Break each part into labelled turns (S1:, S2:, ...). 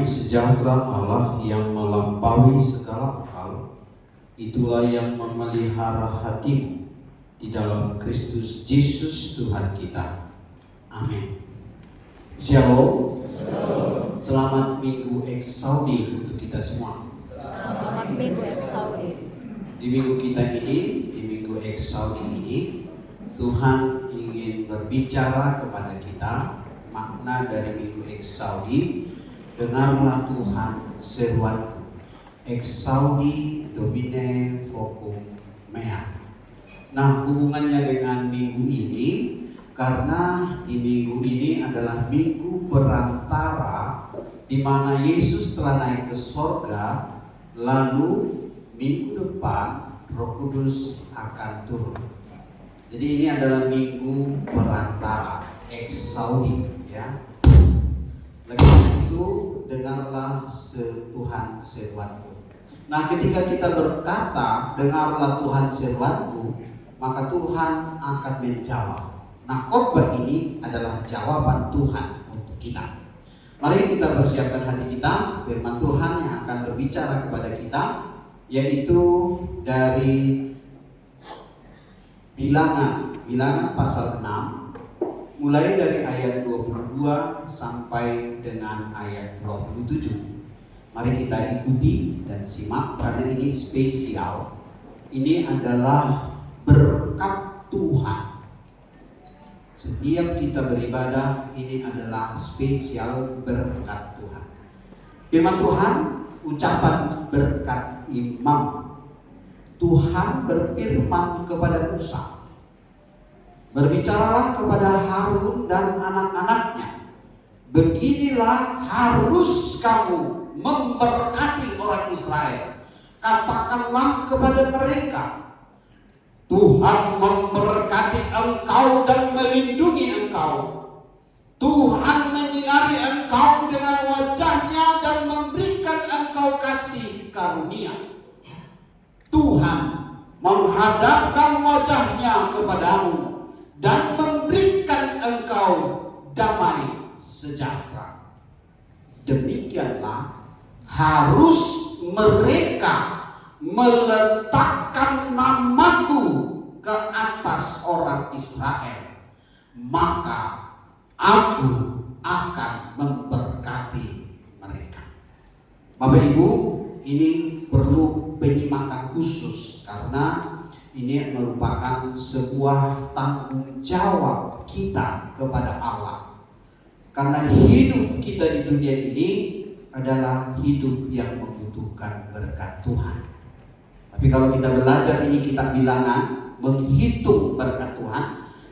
S1: sejahtera Allah yang melampaui segala akal, itulah yang memelihara hatimu di dalam Kristus Yesus Tuhan kita. Amin. Shalom. Selamat Minggu Eksaudi untuk kita semua.
S2: Selamat Minggu Eksaudi.
S1: Di minggu kita ini, di Minggu Eksaudi ini, Tuhan ingin berbicara kepada kita. Makna dari Minggu Eksaudi, dengarlah Tuhan seruanku. Exaudi Domine vocum mea. Nah, hubungannya dengan minggu ini, karena di minggu ini adalah minggu perantara di mana Yesus telah naik ke sorga, lalu minggu depan Roh Kudus akan turun. Jadi ini adalah minggu perantara, Exaudi, ya. Lagi itu dengarlah Tuhan seruanku. Nah, ketika kita berkata dengarlah Tuhan seruanku, maka Tuhan akan menjawab. Nah, khotbah ini adalah jawaban Tuhan untuk kita. Mari kita persiapkan hati kita, firman Tuhan yang akan berbicara kepada kita, yaitu dari Bilangan pasal 6, mulai dari ayat 22 sampai dengan ayat 27. Mari kita ikuti dan simak karena ini spesial. Ini adalah berkat Tuhan. Setiap kita beribadah, ini adalah spesial berkat Tuhan. Firman Tuhan, ucapan berkat imam. Tuhan berfirman kepada Musa, berbicaralah kepada Harun dan anak-anaknya, beginilah harus kamu memberkati orang Israel. Katakanlah kepada mereka, Tuhan memberkati engkau dan melindungi engkau. Tuhan menyinari engkau dengan wajahnya dan memberikan engkau kasih karunia. Tuhan menghadapkan wajahnya kepadamu dan memberikan engkau damai sejahtera. Demikianlah harus mereka meletakkan namaku ke atas orang Israel, maka aku akan memberkati mereka. Bapak Ibu, ini perlu penyimakan khusus karena ini merupakan sebuah tanggung jawab kita kepada Allah. Karena hidup kita di dunia ini adalah hidup yang membutuhkan berkat Tuhan. Tapi kalau kita belajar ini kitab Bilangan, menghitung berkat Tuhan,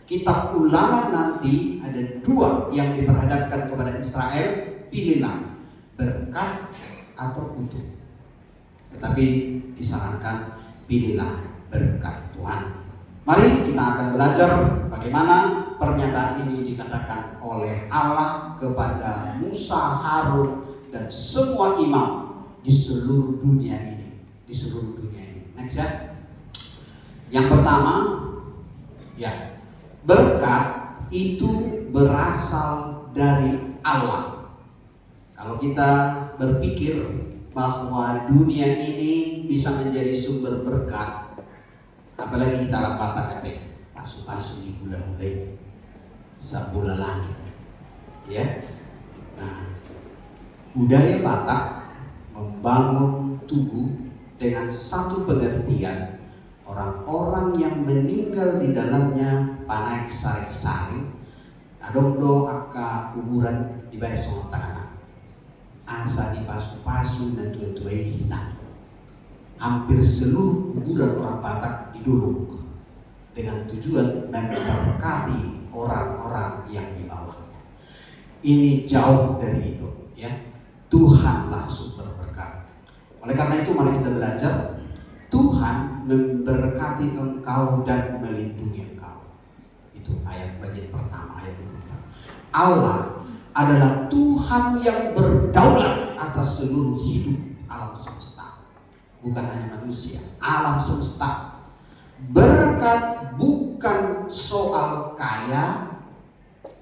S1: kitab Ulangan nanti ada dua yang diperhadapkan kepada Israel, pilihlah berkat atau kutuk. Tetapi disarankan pilihlah berkat Tuhan. Mari kita akan belajar bagaimana pernyataan ini dikatakan oleh Allah kepada Musa, Harun, dan semua imam di seluruh dunia ini. Di seluruh dunia ini. Next ya. Yang pertama, ya, berkat itu berasal dari Allah. Kalau kita berpikir bahwa dunia ini bisa menjadi sumber berkat, apalagi kita lapata kate pasu-pasu di hula-hulai sabula langit, ya. Nah, budaya Batak membangun tugu dengan satu pengertian, orang-orang yang meninggal di dalamnya panaik sarik-saring, adongdo aka kuburan di bawah semua tanah. Asa di pasu-pasu dan tua-tuai hitam. Hampir seluruh kuburan orang Batak diduduk dengan tujuan memberkati orang-orang yang di bawah. Ini jauh dari itu, ya. Tuhanlah sumber berkat. Oleh karena itu mari kita belajar. Tuhan memberkati engkau dan melindungi engkau. Itu ayat bagian pertama, ayat 24. Allah adalah Tuhan yang berdaulat atas seluruh hidup alam semesta. Bukan hanya manusia, alam semesta. Berkat bukan soal kaya,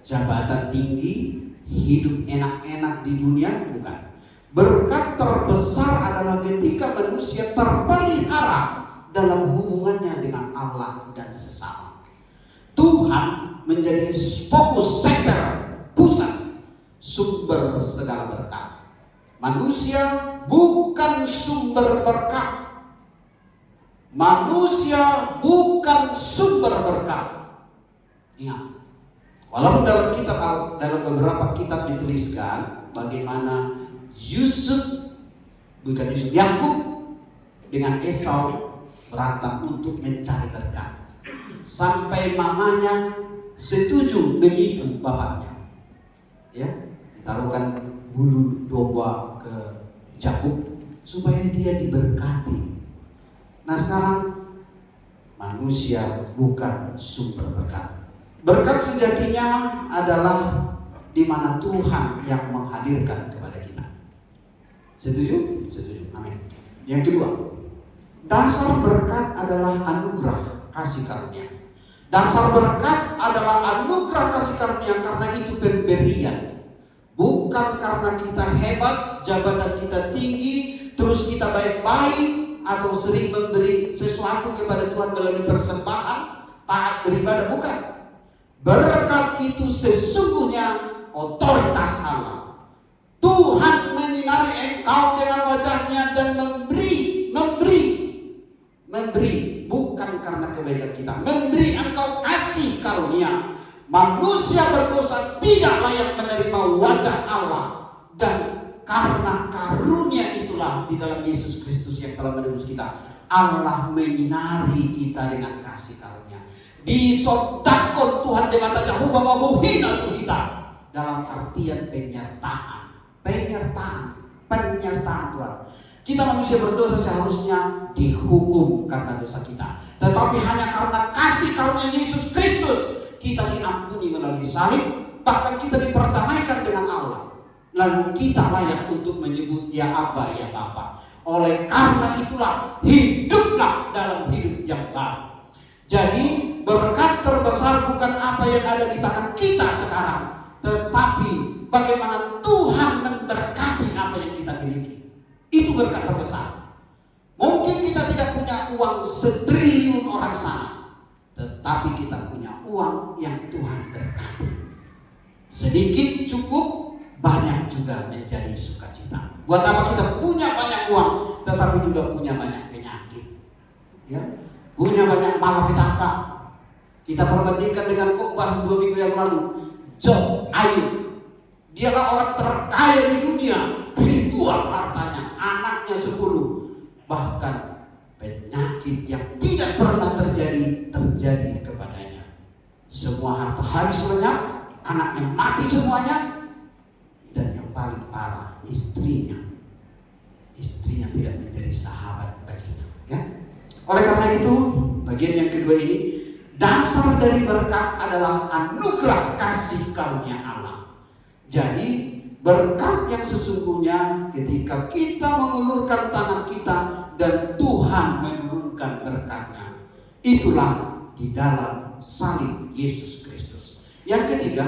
S1: jabatan tinggi, hidup enak-enak di dunia, bukan. Berkat terbesar adalah ketika manusia terpelihara dalam hubungannya dengan Allah dan sesama. Tuhan menjadi fokus center, pusat, sumber segala berkat. Manusia bukan sumber berkat. Manusia bukan sumber berkat. Ingat, walaupun dalam beberapa kitab dituliskan bagaimana Yakub dengan Esau berantem untuk mencari berkat. Sampai mamanya setuju menipu bapaknya. Ya, taruhkan bulu domba ke Yakub supaya dia diberkati. Nah, sekarang manusia bukan sumber berkat. Berkat sejatinya adalah di mana Tuhan yang menghadirkan kepada kita. Setuju? Setuju. Amin. Yang kedua, dasar berkat adalah anugerah kasih karunia. Dasar berkat adalah anugerah kasih karunia karena itu pemberian. Bukan karena kita hebat, jabatan kita tinggi, terus kita baik-baik atau sering memberi sesuatu kepada Tuhan melalui persembahan, taat beribadah, bukan. Berkat itu sesungguhnya otoritas Allah. Tuhan menyinari engkau dengan wajahnya dan memberi bukan karena kebaikan kita, memberi engkau kasih karunia. Manusia berdosa tidak layak menerima wajah Allah, dan karena karunia itulah di dalam Yesus Kristus yang telah menebus kita, Allah menyinari kita dengan kasih karunia. Disodakon Tuhan di mata jauh bahwa buhina kita, dalam artian penyertaan Tuhan. Kita manusia berdosa seharusnya dihukum karena dosa kita, tetapi hanya karena kasih karunia Yesus Kristus kita diampuni melalui salib, bahkan kita diperdamaikan dengan Allah. Lalu kita layak untuk menyebut ya Aba, ya Bapa. Oleh karena itulah hiduplah dalam hidup yang baru. Jadi berkat terbesar bukan apa yang ada di tangan kita sekarang, tetapi bagaimana Tuhan memberkati apa yang kita miliki. Itu berkat terbesar. Mungkin kita tidak punya uang 1 triliun orang sana, tetapi kita punya uang yang Tuhan berkati. Sedikit cukup, banyak juga menjadi sukacita. Buat apa kita punya banyak uang, tetapi juga punya banyak penyakit, ya, punya banyak malapetaka. Kita perbandingkan dengan khotbah 2 minggu yang lalu, Job, Ayub. Dialah orang terkaya di dunia, ribuan hartanya, anaknya 10. Bahkan penyakit yang tidak pernah terjadi kepadanya. Semua harta habis lenyap, anaknya mati semuanya, dan yang paling parah istrinya tidak menjadi sahabat baginya. Ya? Oleh karena itu, bagian yang kedua ini, dasar dari berkat adalah anugerah kasih karunia Allah. Jadi berkat yang sesungguhnya ketika kita mengulurkan tangan kita dan Tuhan menurunkan berkatnya, itulah di dalam salib Yesus Kristus. Yang ketiga,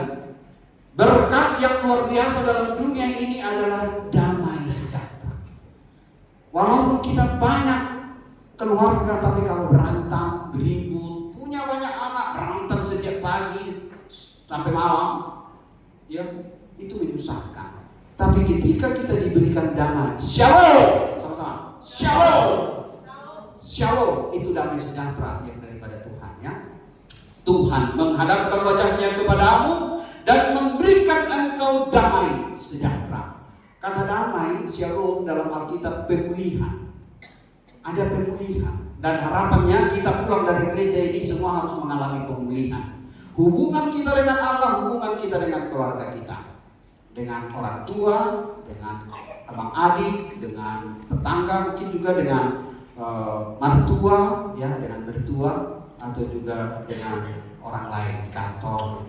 S1: berkat yang luar biasa dalam dunia ini adalah damai sejahtera. Walaupun kita banyak keluarga, tapi kalau berantem, beribut, punya banyak anak, berantem sejak pagi sampai malam, ya, itu menyusahkan. Tapi ketika kita diberikan damai, shalom, sama-sama, shalom, itu damai sejahtera yang daripada Tuhan, ya. Tuhan menghadapkan wajahnya kepadamu dan memberikan engkau damai sejahtera. Kata damai, shalom dalam Alkitab pemulihan. Ada pemulihan, dan harapannya kita pulang dari gereja ini semua harus mengalami pemulihan. Hubungan kita dengan Allah, hubungan kita dengan keluarga kita, dengan orang tua, dengan abang adik, dengan tetangga, mungkin juga dengan mertua, ya, dengan mertua, atau juga dengan orang lain di kantor.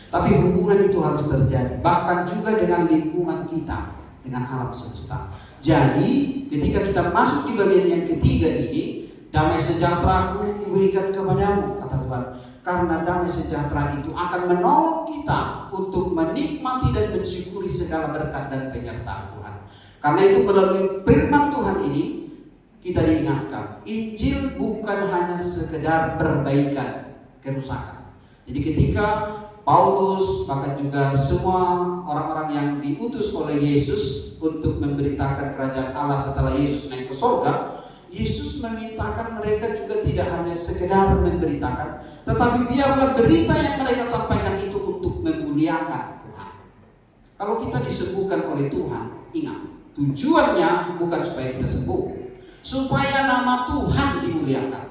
S1: Tapi hubungan itu harus terjadi, bahkan juga dengan lingkungan kita, dengan alam semesta. Jadi ketika kita masuk di bagian yang ketiga ini, damai sejahtera aku kuberikan kepadamu, kata Tuhan. Karena damai sejahtera itu akan menolong kita untuk menikmati dan mensyukuri segala berkat dan penyertaan Tuhan. Karena itu melalui firman Tuhan ini kita diingatkan, Injil bukan hanya sekedar perbaikan kerusakan. Jadi ketika Paulus, bahkan juga semua orang-orang yang diutus oleh Yesus untuk memberitakan kerajaan Allah setelah Yesus naik ke surga, Yesus memintakan mereka juga tidak hanya sekedar memberitakan, tetapi biarlah berita yang mereka sampaikan itu untuk memuliakan Tuhan. Kalau kita disembuhkan oleh Tuhan, ingat, tujuannya bukan supaya kita sembuh, supaya nama Tuhan dimuliakan.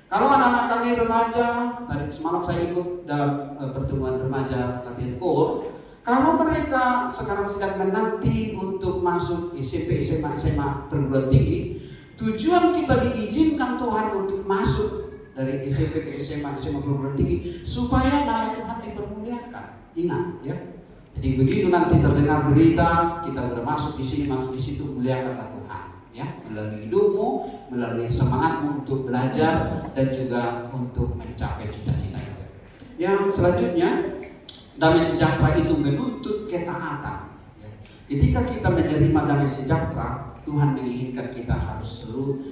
S1: Kalau anak-anak kami remaja, tadi semalam saya ikut dalam pertemuan remaja latihan KOR, kalau mereka sekarang sedang menanti untuk masuk SMP, SMA perguruan tinggi, tujuan kita diizinkan Tuhan untuk masuk dari SMP ke SMA perguruan tinggi supaya nama Tuhan dipermuliakan. Ingat ya. Jadi begitu nanti terdengar berita, kita sudah masuk di sini, masuk di situ, muliakanlah Tuhan. Ya, melalui hidupmu, melalui semangatmu untuk belajar dan juga untuk mencapai cita-cita itu. Yang selanjutnya, damai sejahtera itu menuntut ketaatan. Ya. Ketika kita menerima damai sejahtera, Tuhan menginginkan kita harus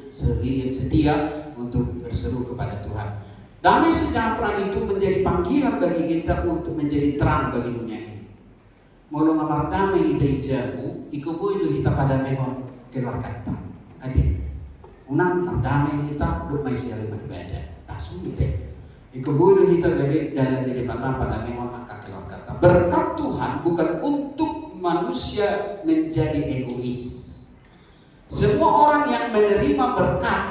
S1: setia untuk berseru kepada Tuhan. Damai sejahtera itu menjadi panggilan bagi kita untuk menjadi terang bagi dunia ini. Molo ngamar damai ita ijamu, ikubo itu kita pada mehon keluar kata. Adik, unang damai kita duk mai siya lima ibadah. Kasu ite. Ikubo itu kita dari dalam di mata pada mehon maka keluar kata. Berkat Tuhan bukan untuk manusia menjadi egois. Semua orang yang menerima berkat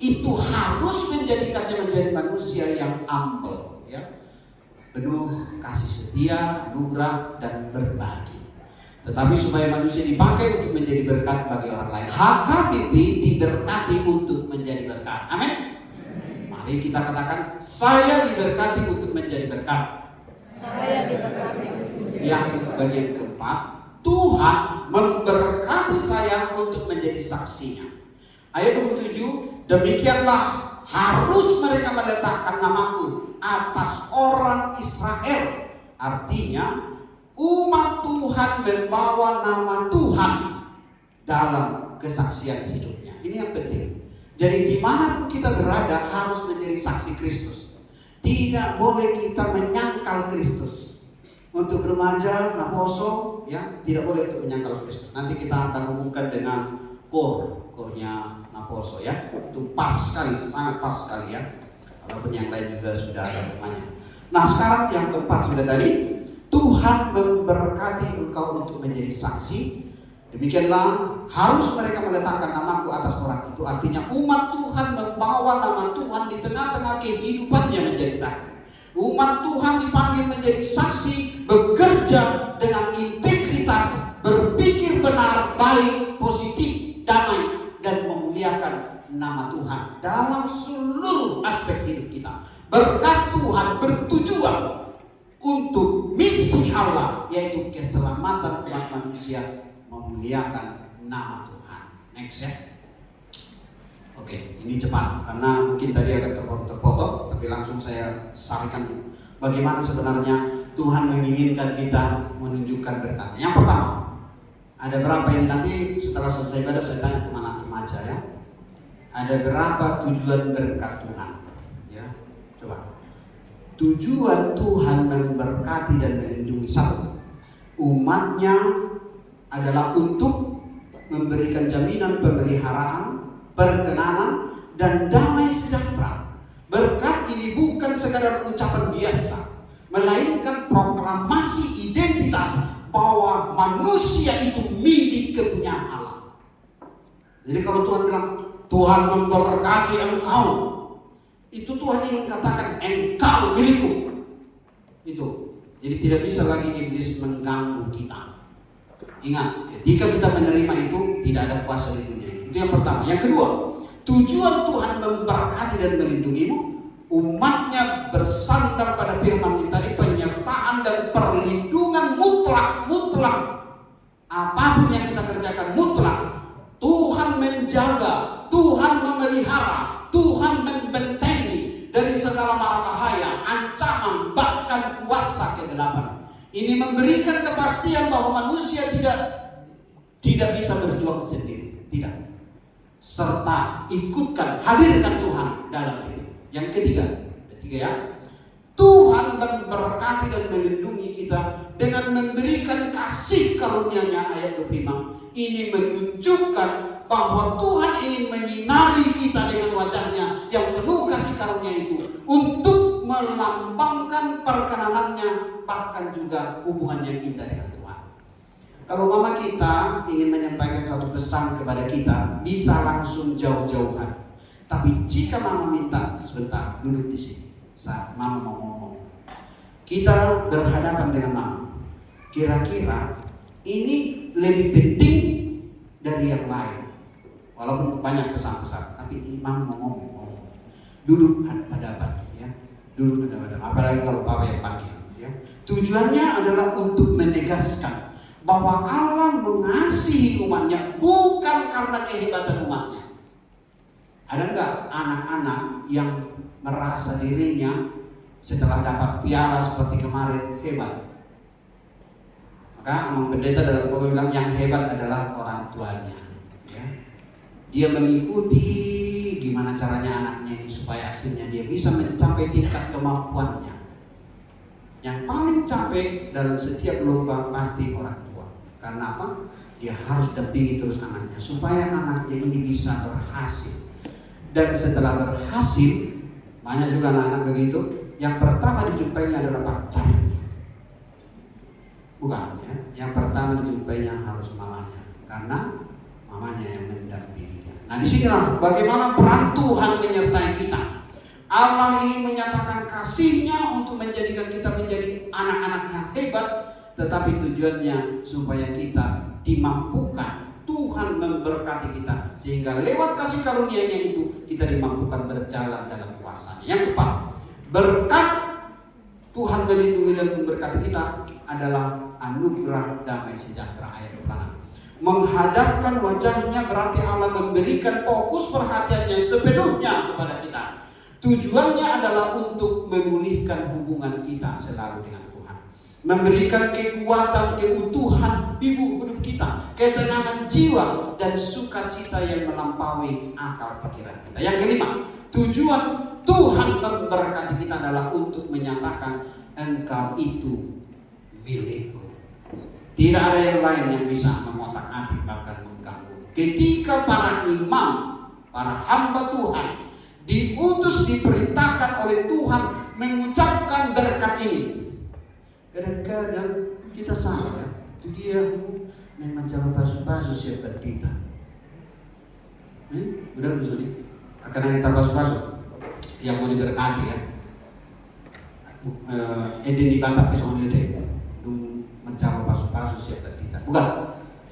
S1: itu harus menjadikannya menjadi manusia yang humble, ya, penuh kasih setia, anugerah dan berbagi. Tetapi supaya manusia dipakai untuk menjadi berkat bagi orang lain, HKBP diberkati untuk menjadi berkat. Amin. Mari kita katakan, saya diberkati untuk menjadi berkat.
S2: Saya diberkati.
S1: Yang bagian keempat, Tuhan memberkati saya untuk menjadi saksinya. Ayat 27, demikianlah harus mereka meletakkan namaku atas orang Israel. Artinya umat Tuhan membawa nama Tuhan dalam kesaksian hidupnya. Ini yang penting. Jadi dimanapun kita berada harus menjadi saksi Kristus. Tidak boleh kita menyangkal Kristus. Untuk remaja, naposo, ya, tidak boleh untuk menyangkal Kristus. Nanti kita akan hubungkan dengan kornya naposo, ya. Itu pas sekali, sangat pas sekali, ya. Walaupun yang lain juga sudah ada namanya. Nah, sekarang yang keempat sudah tadi, Tuhan memberkati engkau untuk menjadi saksi. Demikianlah harus mereka meletakkan namaku atas orang itu. Artinya umat Tuhan membawa nama Tuhan di tengah-tengah kehidupannya menjadi saksi. Umat Tuhan dipanggil menjadi saksi, bekerja dengan integritas, berpikir benar, baik, positif, damai, dan memuliakan nama Tuhan dalam seluruh aspek hidup kita. Berkat Tuhan bertujuan untuk misi Allah, yaitu keselamatan umat manusia, memuliakan nama Tuhan. Next ya. Oke, ini cepat karena mungkin tadi agak terpotong, tapi langsung saya sampaikan bagaimana sebenarnya Tuhan menginginkan kita menunjukkan berkat. Yang pertama, ada berapa ini nanti setelah selesai ibadah saya tanya kemana remaja ya. Ada berapa tujuan berkat Tuhan? Ya, coba. Tujuan Tuhan memberkati dan melindungi. Satu, umatnya adalah untuk memberikan jaminan pemeliharaan, perkenanan, dan damai sejahtera. Berkat ini bukan sekadar ucapan biasa, melainkan proklamasi identitas bahwa manusia itu milik kepunyaan Allah. Jadi kalau Tuhan bilang, Tuhan memberkati engkau, itu Tuhan ingin katakan engkau milikku. Itu. Jadi tidak bisa lagi iblis mengganggu kita. Ingat, ketika kita menerima itu tidak ada kuasa di dunia. Itu yang pertama. Yang kedua, tujuan Tuhan memberkati dan melindungimu, umatnya bersandar pada firman tadi, penyertaan dan perlindungan mutlak. Apapun yang kita kerjakan mutlak. Tuhan menjaga, Tuhan memelihara, Tuhan membentengi dari segala mara bahaya, ancaman, bahkan kuasa kegelapan. Ini memberikan kepastian bahwa manusia tidak tidak bisa berjuang sendiri, tidak. Serta ikutkan, hadirkan Tuhan dalam hidup. Yang ketiga ya, Tuhan memberkati dan melindungi kita dengan memberikan kasih karunia-Nya. Ayat 25 ini menunjukkan bahwa Tuhan ingin menyinari kita dengan wajah-Nya yang penuh kasih karunia itu untuk melambangkan perkenanannya, bahkan juga hubungan yang indah dengan Tuhan. Kalau mama kita ingin menyampaikan satu pesan kepada kita, bisa langsung jauh-jauhan. Tapi jika mama minta sebentar duduk di sini saat mama mau ngomong, kita berhadapan dengan mama, kira-kira ini lebih penting dari yang lain. Walaupun banyak pesan-pesan, tapi imam mau ngomong, duduk hadapan, ya, duduk hadapan. Apalagi kalau papa yang panggil, ya. Tujuannya adalah untuk menegaskan bahwa Allah mengasihi umatnya bukan karena kehebatan umatnya. Ada enggak anak-anak yang merasa dirinya setelah dapat piala seperti kemarin hebat? Maka Imam Pendeta dalam khotbah bilang yang hebat adalah orang tuanya. Ya. Dia mengikuti gimana caranya anaknya ini supaya akhirnya dia bisa mencapai tingkat kemampuannya. Yang paling capek dalam setiap lomba pasti orang tua. Karena apa? Dia harus dampingi terus anaknya supaya anaknya ini bisa berhasil. Dan setelah berhasil, banyak juga anak-anak begitu, yang pertama dijumpainya adalah pacarnya. Bukan, ya. Yang pertama dijumpainya harus mamanya, karena mamanya yang mendampingi dia. Nah, disinilah bagaimana peran Tuhan menyertai kita. Allah ingin menyatakan kasih-Nya untuk menjadikan kita menjadi anak-anak yang hebat, tetapi tujuannya supaya kita dimampukan. Tuhan memberkati kita sehingga lewat kasih karunia-Nya itu kita dimampukan berjalan dalam kuasa-Nya. Yang keempat, berkat Tuhan melindungi dan memberkati kita adalah anugerah damai sejahtera. Ayat 26. Menghadapkan wajah-Nya berarti Allah memberikan fokus perhatiannya sepenuhnya kepada kita. Tujuannya adalah untuk memulihkan hubungan kita selalu dengan Tuhan, memberikan kekuatan, keutuhan hidup kita, ketenangan jiwa dan sukacita yang melampaui akal pikiran kita. Yang kelima, tujuan Tuhan memberkati kita adalah untuk menyatakan engkau itu milikku. Tidak ada yang lain yang bisa mengotak-atik bahkan mengganggu. Ketika para imam, para hamba Tuhan diutus, diperintahkan oleh Tuhan mengucapkan berkat ini, kadang-kadang kita salah, ya. Itu dia memang cara pasu-pasu siapa kita. Benar misalnya akan ada terpasu-pasu yang mau diberkati, ya. Eden di Batak pisau deh, mencari pasu-pasu siapa kita.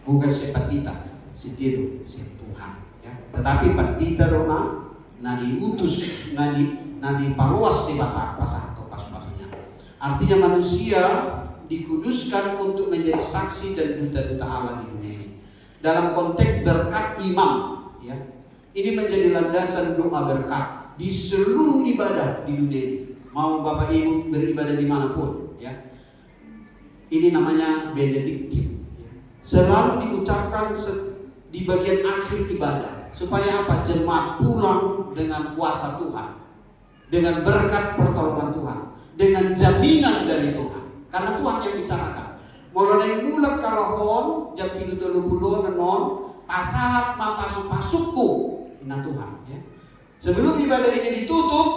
S1: Bukan siapa kita, si Tiro, si Tuhan, ya. Tetapi patita dona nadi utus, nadi paluas di Batak pasah atau pasu-pasunya. Artinya manusia dikuduskan untuk menjadi saksi dan duta-duta Allah di dunia ini. Dalam konteks berkat imam, ya, ini menjadi landasan doa berkat di seluruh ibadah di dunia ini. Mau Bapak Ibu beribadah dimanapun, ya, ini namanya benediktif. Selalu diucapkan di bagian akhir ibadah supaya apa? Jemaat pulang dengan kuasa Tuhan, dengan berkat pertolongan Tuhan, dengan jaminan dari Tuhan. Karena Tuhan yang bicarakan. Mulai mulak kalahon jam 7.30 non pasahat mapasuk-pasukku. Ina Tuhan, ya. Sebelum ibadah ini ditutup,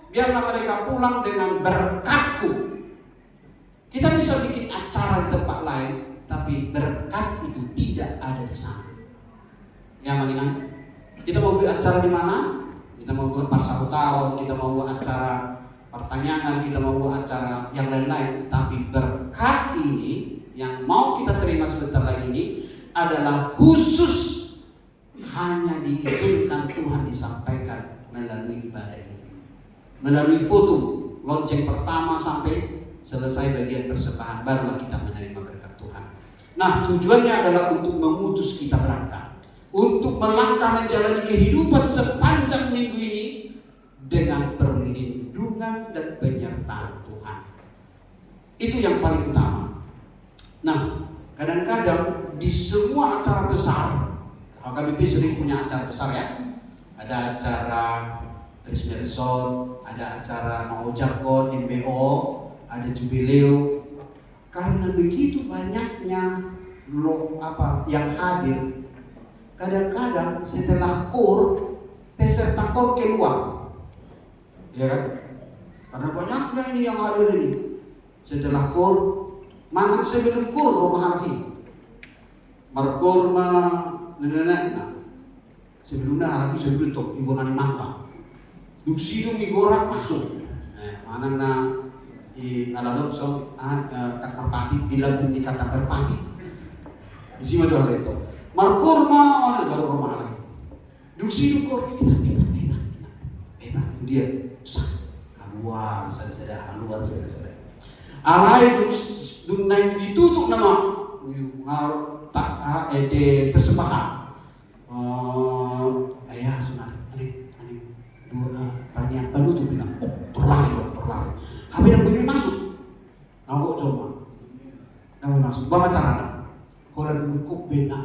S1: biarlah mereka pulang dengan berkatku. Kita bisa bikin acara di tempat lain, tapi berkat itu tidak ada di sana. Ya, Manginan. Kita mau buat acara di mana? Kita mau buat pas satu tahun, kita mau buat acara pertanyaan, kita mau buat acara yang lain-lain, tapi berkat ini yang mau kita terima sebentar lagi ini adalah khusus hanya diizinkan Tuhan disampaikan melalui ibadah ini, melalui foto lonceng pertama sampai selesai bagian persembahan, barulah kita menerima berkat Tuhan. Nah, tujuannya adalah untuk mengutus kita berangkat, untuk melangkah menjalani kehidupan sepanjang minggu ini dengan perlindungan dan penyertaan Tuhan. Itu yang paling utama. Nah, Kadang-kadang di semua acara besar, HKBP sering punya acara besar ya. Ada acara resmi resort, ada acara Maujakon, MBO, ada jubileo. Karena begitu banyaknya yang hadir, kadang-kadang setelah KOR, peserta KOR keluar, ya kan? Karena banyaknya ini yang hadir ini. Setelah KOR, mana sebelum KOR rumah lagi, markor nenek, sebelumnya lagi sebelum itu ibu nani mangga, duksidung igorak masuk, mana na di aladok so kat merpati bilang di kandang merpati, di sini jual itu, markor baru rumah lagi, duksidung KOR itu dia, luar sada, alai dunai ditutup nama persembahan. Ayah sunat, aning dua tanya penutup bilang, terlari. Habis nak boleh masuk, aku cuma, nak boleh masuk. Bawa caranya, kalau dulu kok benar,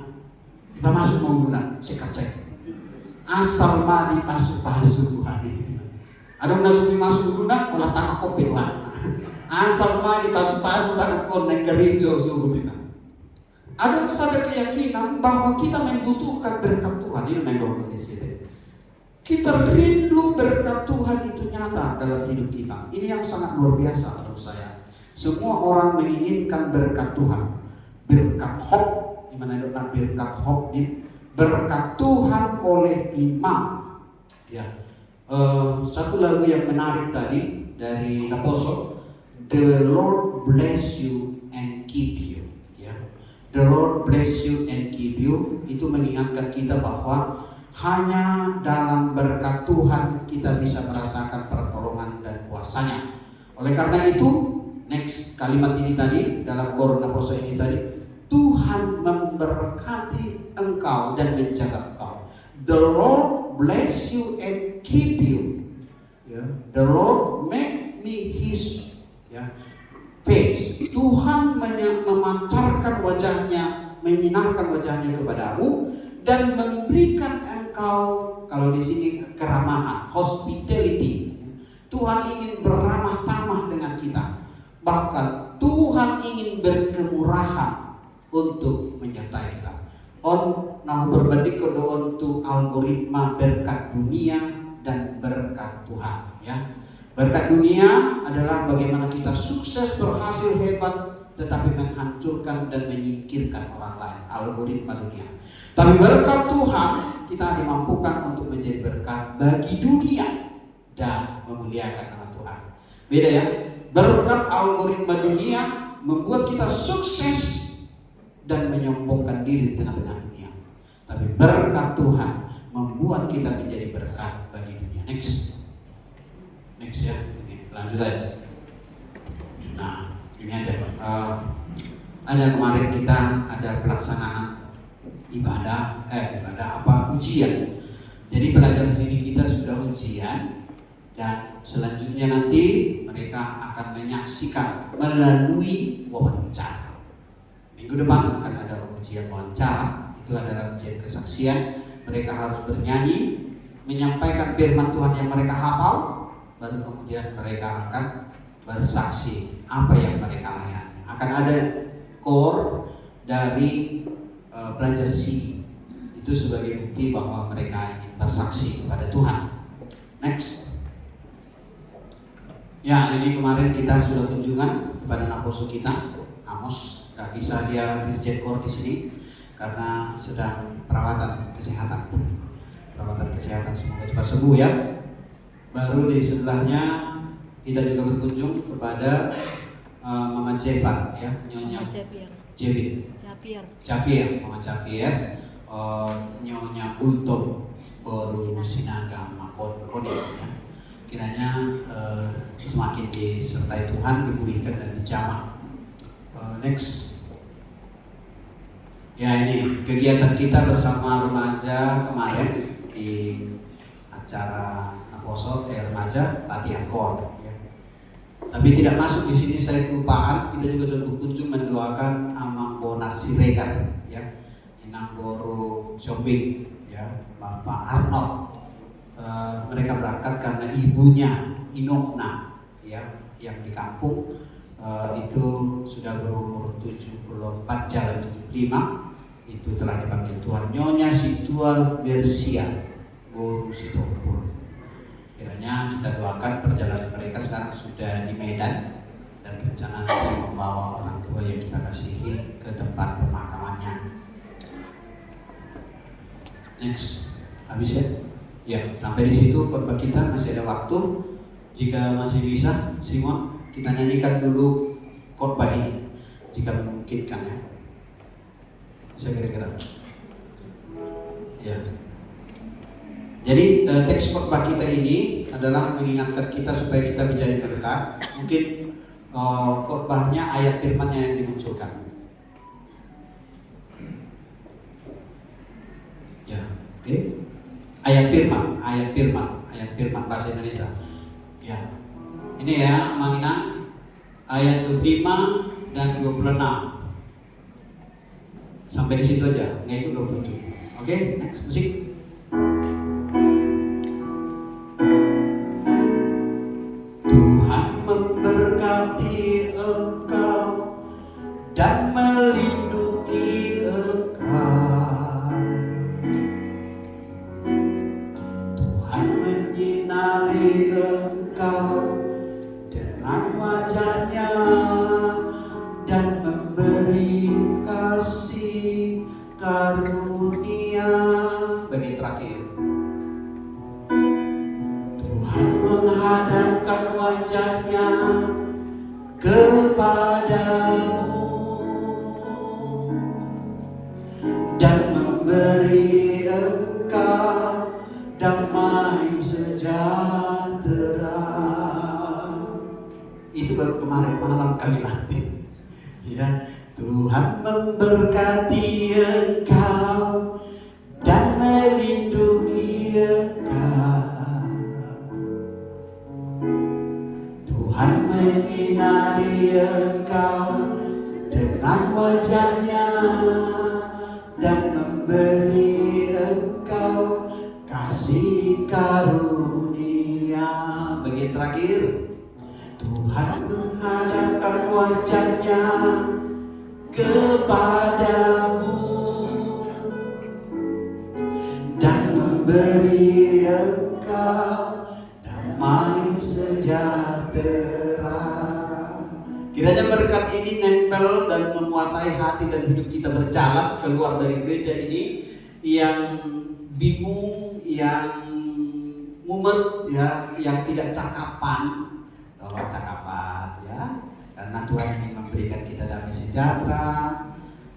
S1: kita masuk mau guna, sekat saya. Asal madi masuk Tuhan ini. Ada masuk guna, kalau tangkap kopi Tuhan. Asal madi masuk tangkap kau naik gereja suruh bina. Ada keyakinan bahwa kita membutuhkan berkat Tuhan. Ini memang di sini. Kita rindu berkat Tuhan itu nyata dalam hidup kita. Ini yang sangat luar biasa menurut saya. Semua orang menginginkan berkat Tuhan, berkat hope. Di mana ada berkat hope ini? Berkat Tuhan oleh iman. Ya, satu lagu yang menarik tadi dari Naposo, The Lord bless you and keep you. The Lord bless you and keep you. Itu mengingatkan kita bahwa hanya dalam berkat Tuhan kita bisa merasakan pertolongan dan kuasanya. Oleh karena itu, next kalimat ini tadi dalam KOR Naposo ini tadi, Tuhan memberkati engkau dan menjaga engkau. The Lord bless you and keep you. The Lord make me His face. Tuhan memancarkan wajahnya, menyinarkan wajahnya kepadamu dan memberikan engkau, kalau di sini keramahan, hospitality. Tuhan ingin beramah tamah dengan kita. Bahkan Tuhan ingin berkemurahan untuk menyertai kita. Berbanding kedua untuk algoritma berkat dunia dan berkat Tuhan, ya. Berkat dunia adalah bagaimana kita sukses, berhasil, hebat, tetapi menghancurkan dan menyingkirkan orang lain, algoritma dunia. Tapi berkat Tuhan, kita dimampukan untuk menjadi berkat bagi dunia dan memuliakan nama Tuhan. Beda ya, berkat algoritma dunia membuat kita sukses dan menyombongkan diri di tengah-tengah dunia. Tapi berkat Tuhan membuat kita menjadi berkat bagi dunia. Next ya, ini lanjut aja. Nah, ini aja Pak. Ada kemarin kita ada pelaksanaan ujian. Jadi pelajar sini kita sudah ujian dan selanjutnya nanti mereka akan menyaksikan melalui wawancara. Minggu depan akan ada ujian wawancara. Itu adalah ujian kesaksian. Mereka harus bernyanyi, menyampaikan firman Tuhan yang mereka hafal. Baru kemudian mereka akan bersaksi apa yang mereka layani. Akan ada KOR dari pelajar sini. Itu sebagai bukti bahwa mereka ingin bersaksi kepada Tuhan. Next. Ya, ini kemarin kita sudah kunjungan kepada Naposo kita, Amos. Gak bisa dia dirjen KOR di sini karena sedang perawatan kesehatan. Semoga cepat sembuh ya. Baru di sebelahnya kita juga berkunjung kepada Mama Jepan ya, Nyonya Javier, Mama Javier, Nyonya Ultom baru Sinaga Makoni ya. Kiranya semakin disertai Tuhan, dipulihkan dan dijamah. Next. Ya, ini kegiatan kita bersama remaja kemarin di acara remaja latihan KOR ya. Tapi tidak masuk di sini, saya kelupaan. Kita juga sudah berkunjung mendoakan Amang Bona Damar Siregar, ya, Inang Doro Jombing, ya, Bapak Arnold. Mereka berangkat karena ibunya Inokna, ya, yang di kampung itu sudah berumur 74 jalan 75, itu telah dipanggil Tuhan. Nyonya Situa Mersia Boru Sitopul. Kiranya kita doakan perjalanan mereka sekarang sudah di Medan dan rencana membawa orang tua yang kita kasihi ke tempat pemakamannya. Next, habis ya? Ya, sampai di situ khotbah kita masih ada waktu. Jika masih bisa, Simon, kita nyanyikan dulu khotbah ini, jika memungkinkan ya. Bisa kira-kira. Ya. Jadi teks khotbah kita ini adalah mengingatkan kita supaya kita bisa dekat. Mungkin khotbahnya ayat firman-Nya yang dimunculkan. Ya, oke. Ayat firman bahasa Indonesia. Ya. Ini ya, Mangina ayat 25 dan 26. Sampai di situ aja, nggak ikut 27. Oke, next musik. Tuhan memberkati engkau dan melindungi engkau. Tuhan menyinari engkau dengan wajah-Nya dan memberi kasih karunia. Bagian terakhir. Tuhan menghadapkan wajah-Nya kepadamu dan memberi engkau damai sejahtera. Itu baru kemarin malam kami latih. Ya, Tuhan memberkati engkau dan melindungi engkau. Tuhan menyinari engkau dengan wajah-Nya dan memberi engkau kasih karunia. Bagian terakhir. Tuhan menghadapkan wajah-Nya kepadamu dan memberi engkau damai sejahtera. Kiranya berkat ini nempel dan menguasai hati dan hidup kita berjalan keluar dari gereja ini yang bingung, yang mumet, ya, yang tidak cakapan. Tolong cakapan ya, karena Tuhan ingin memberikan kita damai sejahtera.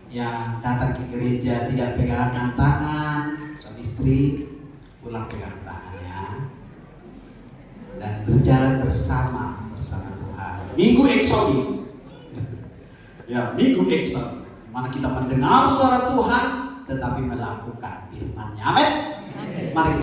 S1: Yang datang ke gereja tidak pegangan tangan, suami istri pulang pegangan tangannya dan berjalan bersama Tuhan. Minggu Eksodi, ya, Minggu Eksodi, dimana kita mendengar suara Tuhan tetapi melakukan firman-Nya. Amin. Mari kita